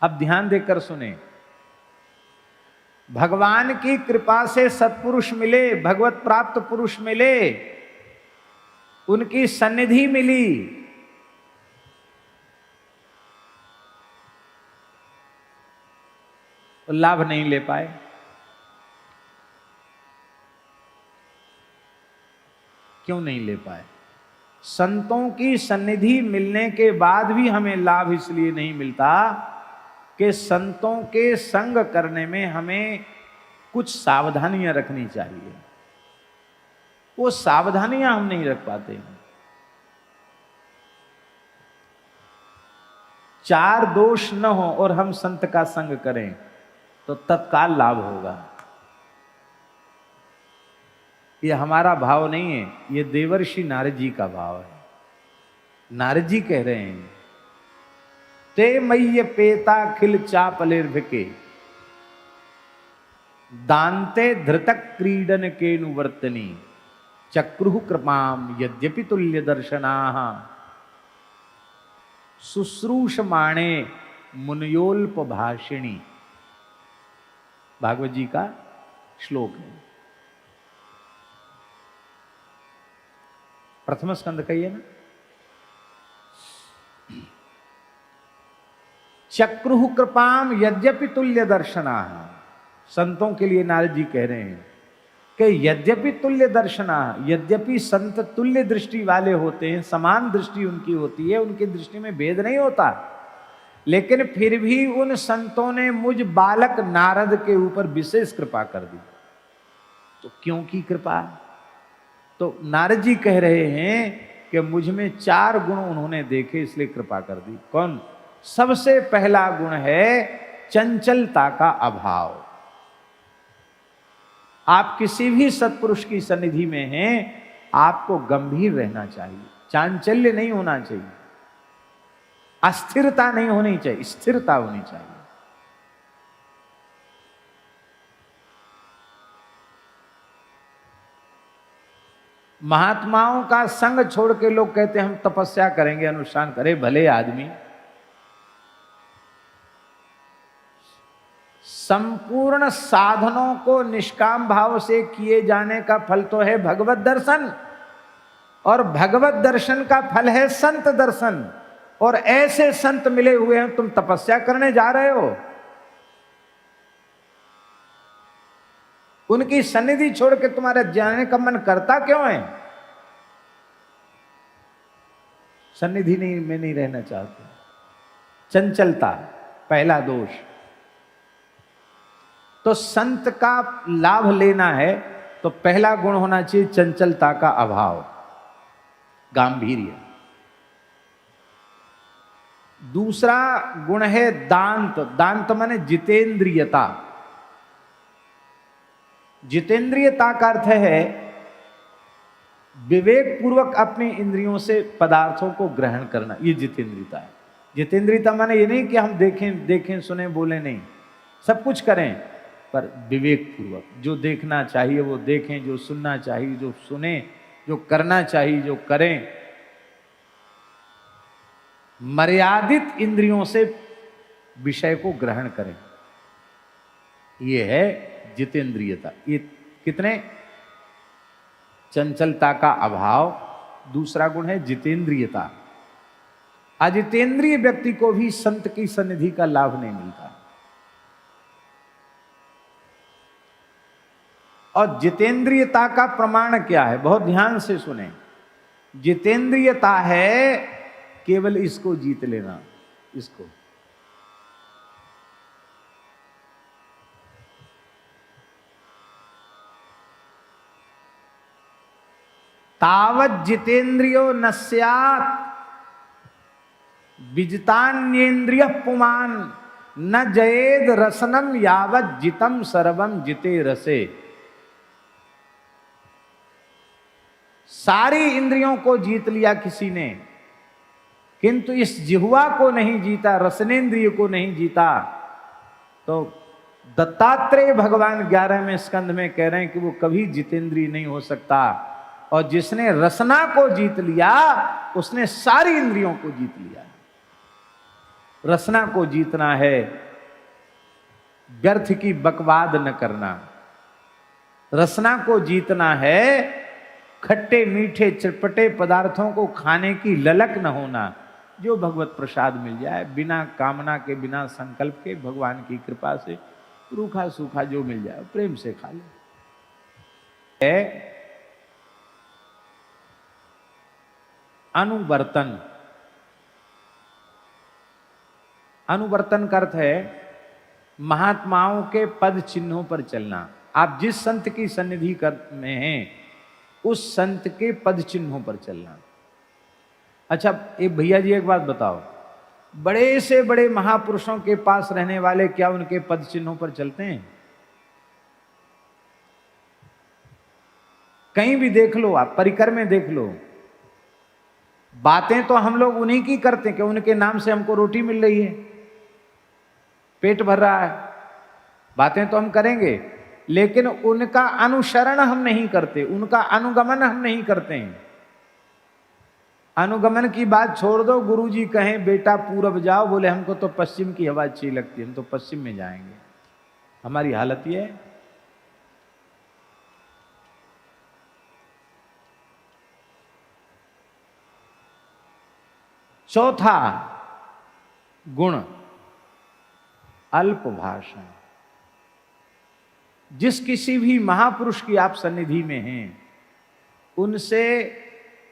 अब ध्यान देकर सुने, भगवान की कृपा से सत्पुरुष मिले, भगवत प्राप्त पुरुष मिले, उनकी सन्निधि मिली, तो लाभ नहीं ले पाए। क्यों नहीं ले पाए? संतों की सन्निधि मिलने के बाद भी हमें लाभ इसलिए नहीं मिलता कि संतों के संग करने में हमें कुछ सावधानियां रखनी चाहिए। वो सावधानियां हम नहीं रख पाते हैं। 4 दोष न हो और हम संत का संग करें तो तत्काल लाभ होगा। ये हमारा भाव नहीं है, ये देवर्षि नारद जी का भाव है। नारद जी कह रहे हैं, ते मय्य पेता खिल चापलिर्भिके दान्ते धृतक क्रीडन के नुवर्तनी चक्रुः कृपाम यद्यपि तुल्य दर्शनाः शुश्रूषमाणे मुनयोल्प भाषिणी। भागवत जी का श्लोक है, प्रथम स्कंद का ये ना। चक्रुः कृपाम यद्यपि तुल्य दर्शना। संतों के लिए नारद जी कह रहे हैं कि यद्यपि तुल्य दर्शना, यद्यपि संत तुल्य दृष्टि वाले होते हैं, समान दृष्टि उनकी होती है, उनकी दृष्टि में भेद नहीं होता, लेकिन फिर भी उन संतों ने मुझ बालक नारद के ऊपर विशेष कृपा कर दी। तो क्यों की कृपा? तो नारद जी कह रहे हैं कि मुझ में 4 गुण उन्होंने देखे इसलिए कृपा कर दी। कौन? सबसे पहला गुण है चंचलता का अभाव। आप किसी भी सत्पुरुष की सन्निधि में हैं, आपको गंभीर रहना चाहिए, चांचल्य नहीं होना चाहिए, अस्थिरता नहीं होनी चाहिए, स्थिरता होनी चाहिए। महात्माओं का संग छोड़ के लोग कहते हैं हम तपस्या करेंगे, अनुष्ठान करें, भले आदमी। संपूर्ण साधनों को निष्काम भाव से किए जाने का फल तो है भगवत दर्शन, और भगवत दर्शन का फल है संत दर्शन। और ऐसे संत मिले हुए हैं, तुम तपस्या करने जा रहे हो, उनकी सन्निधि छोड़ के तुम्हारे जाने का मन करता क्यों है? सन्निधि में नहीं रहना चाहते। चंचलता पहला दोष। तो संत का लाभ लेना है तो पहला गुण होना चाहिए चंचलता का अभाव, गांभीर्य। दूसरा गुण है दांत। दांत माने जितेंद्रियता। जितेंद्रियता का अर्थ है विवेक पूर्वक अपनी इंद्रियों से पदार्थों को ग्रहण करना, ये जितेंद्रियता है। जितेंद्रियता माने ये नहीं कि हम देखें सुने बोले, नहीं, सब कुछ करें पर विवेक पूर्वक। जो देखना चाहिए वो देखें, जो सुनना चाहिए जो सुने, जो करना चाहिए जो करें। मर्यादित इंद्रियों से विषय को ग्रहण करें, ये है जितेंद्रियता। ये कितने? चंचलता का अभाव। दूसरा गुण है जितेंद्रियता। अजितेंद्रिय व्यक्ति को भी संत की सन्निधि का लाभ नहीं मिलता। और जितेंद्रियता का प्रमाण क्या है? बहुत ध्यान से सुने। जितेंद्रियता है केवल इसको जीत लेना, इसको। तावत जितेंद्रियो न स्यात् विजितान्येन्द्रिय पुमान न जयेद रसनम यावत जितम सर्वम जिते रसे। सारी इंद्रियों को जीत लिया किसी ने, किंतु इस जिह्वा को नहीं जीता, रसनेन्द्रिय को नहीं जीता, तो दत्तात्रेय भगवान 11वें स्कंध में कह रहे हैं कि वो कभी जितेंद्रिय नहीं हो सकता। और जिसने रसना को जीत लिया उसने सारी इंद्रियों को जीत लिया। रसना को जीतना है, व्यर्थ की बकवाद न करना। रसना को जीतना है, खट्टे मीठे चटपटे पदार्थों को खाने की ललक न होना। जो भगवत प्रसाद मिल जाए, बिना कामना के, बिना संकल्प के, भगवान की कृपा से रूखा सूखा जो मिल जाए प्रेम से खा ले। अनुवर्तन। अनुवर्तन का अर्थ है महात्माओं के पद चिन्हों पर चलना। आप जिस संत की सन्निधि में हैं, उस संत के पद चिन्हों पर चलना। अच्छा एक भैया जी एक बात बताओ, बड़े से बड़े महापुरुषों के पास रहने वाले क्या उनके पद चिन्हों पर चलते हैं? कहीं भी देख लो, आप परिकर में देख लो, बातें तो हम लोग उन्हीं की करते हैं कि उनके नाम से हमको रोटी मिल रही है, पेट भर रहा है, बातें तो हम करेंगे, लेकिन उनका अनुसरण हम नहीं करते, उनका अनुगमन हम नहीं करते हैं। अनुगमन की बात छोड़ दो, गुरुजी कहें बेटा पूरब जाओ, बोले हमको तो पश्चिम की हवा अच्छी लगती है, हम तो पश्चिम में जाएंगे। हमारी हालत ये है। चौथा गुण अल्प भाषण। जिस किसी भी महापुरुष की आप सन्निधि में हैं, उनसे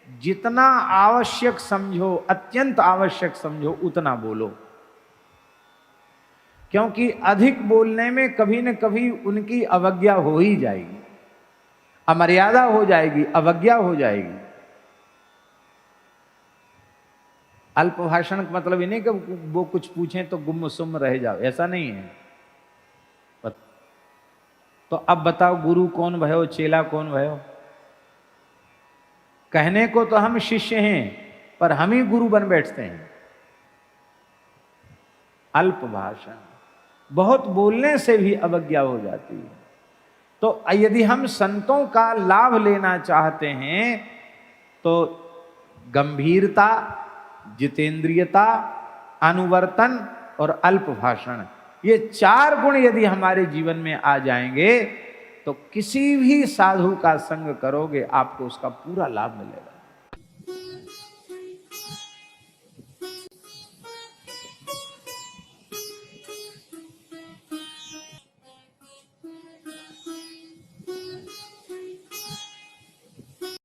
जितना आवश्यक समझो, अत्यंत आवश्यक समझो, उतना बोलो। क्योंकि अधिक बोलने में कभी न कभी उनकी अवज्ञा हो ही जाएगी, अमर्यादा हो जाएगी, अवज्ञा हो जाएगी। अल्प भाषण का मतलब ये नहीं कि वो कुछ पूछें तो गुम सुम रह जाओ, ऐसा नहीं है। तो अब बताओ गुरु कौन भयो, चेला कौन भयो? कहने को तो हम शिष्य हैं, पर हम ही गुरु बन बैठते हैं। अल्प भाषण, बहुत बोलने से भी अवज्ञा हो जाती है। तो यदि हम संतों का लाभ लेना चाहते हैं तो गंभीरता, जितेंद्रियता, अनुवर्तन और अल्प भाषण, ये चार गुण यदि हमारे जीवन में आ जाएंगे तो किसी भी साधु का संग करोगे आपको उसका पूरा लाभ मिलेगा।